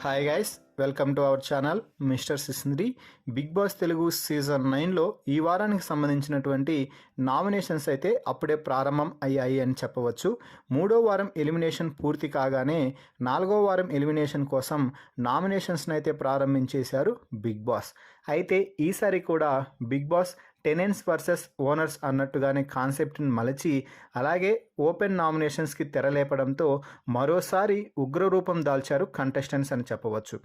Hi guys, welcome to our channel mister Sisindri. Bigg Boss Telugu season 9లో ఈ వారానికి సంబంధించినటువంటి నామినేషన్స్ అయితే అప్పుడే ప్రారంభం అయ్యాయి అని చెప్పవచ్చు. 3వ వారం ఎలిమినేషన్ పూర్తి కాగానే 4వ వారం ఎలిమినేషన్ కోసం నామినేషన్స్ని అయితే ప్రారంభించేశారు బిగ్ బాస్. అయితే ఈసారి కూడా Bigg Boss tenants versus owners అన్నట్టుగానే కాన్సెప్ట్ని మలచి అలాగే ఓపెన్ నామినేషన్స్కి తెరలేపడంతో మరోసారి ఉగ్రరూపం దాల్చారు కంటెస్టెంట్స్ అని చెప్పవచ్చు.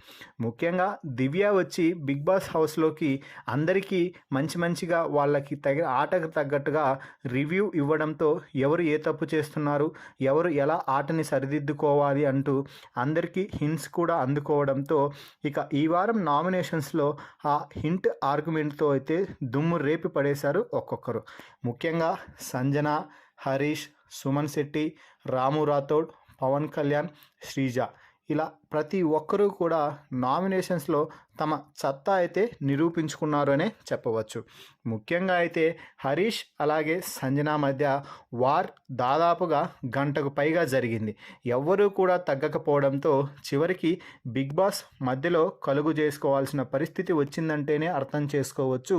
ముఖ్యంగా దివ్య వచ్చి బిగ్ బాస్ హౌస్లోకి అందరికీ మంచిగా వాళ్ళకి ఆటకు తగ్గట్టుగా రివ్యూ ఇవ్వడంతో ఎవరు ఏ తప్పు చేస్తున్నారు, ఎవరు ఎలా ఆటని సరిదిద్దుకోవాలి అంటూ అందరికీ హింట్స్ కూడా అందుకోవడంతో ఇక ఈ వారం నామినేషన్స్లో ఆ హింట్ ఆర్గ్యుమెంట్తో అయితే దుమ్ము రేపి పడేశారు ఒక్కొక్కరు. ముఖ్యంగా సంజన, హరీష్, సుమన్ శెట్టి, రాము రాథోడ్, పవన్ కళ్యాణ్, శ్రీజ ఇలా ప్రతి ఒక్కరూ కూడా నామినేషన్స్లో తమ సత్తా అయితే నిరూపించుకున్నారు అనే చెప్పవచ్చు. ముఖ్యంగా అయితే హరీష్ అలాగే సంజన మధ్య వార్ దాదాపుగా గంటకు పైగా జరిగింది. ఎవ్వరూ కూడా తగ్గకపోవడంతో చివరికి బిగ్ బాస్ మధ్యలో కలుగు చేసుకోవాల్సిన పరిస్థితి వచ్చిందంటేనే అర్థం చేసుకోవచ్చు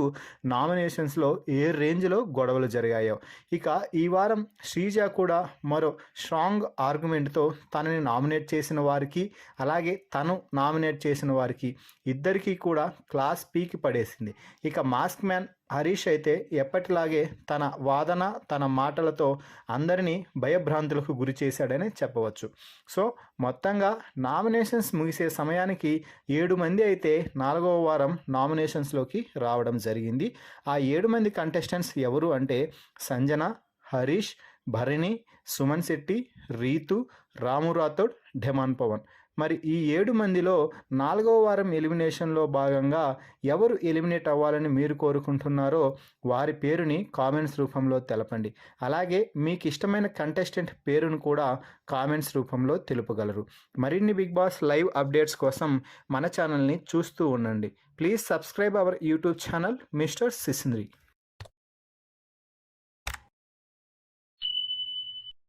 నామినేషన్స్లో ఏ రేంజ్లో గొడవలు జరిగాయో. ఇక ఈ వారం శ్రీజ కూడా మరో స్ట్రాంగ్ ఆర్గ్యుమెంట్తో తనని నామినేట్ చేసిన వారికి అలాగే తను నామినేట్ చేసిన వారికి ఇద్దరికీ కూడా క్లాస్ పీకి పడేసింది. ఇక మాస్క్ మ్యాన్ హరీష్ అయితే ఎప్పటిలాగే తన వాదన తన మాటలతో అందరినీ భయభ్రాంతులకు గురి చేశాడని చెప్పవచ్చు. సో మొత్తంగా నామినేషన్స్ ముగిసే సమయానికి 7 మంది అయితే 4వ వారం నామినేషన్స్లోకి రావడం జరిగింది. ఆ 7 మంది కంటెస్టెంట్స్ ఎవరు అంటే సంజన, హరీష్, భరణి, సుమన్ శెట్టి, రీతు, రాము రాథోడ్, ఢెమాన్ పవన్. మరి ఈ 7 మందిలో 4వ వారం ఎలిమినేషన్లో భాగంగా ఎవరు ఎలిమినేట్ అవ్వాలని మీరు కోరుకుంటున్నారో వారి పేరుని కామెంట్స్ రూపంలో తెలపండి. అలాగే మీకు ఇష్టమైన కంటెస్టెంట్ పేరును కూడా కామెంట్స్ రూపంలో తెలుపగలరు. మరిన్ని బిగ్ బాస్ లైవ్ అప్డేట్స్ కోసం మన ఛానల్ని చూస్తూ ఉండండి. Please subscribe our YouTube channel mister సిసింద్రి.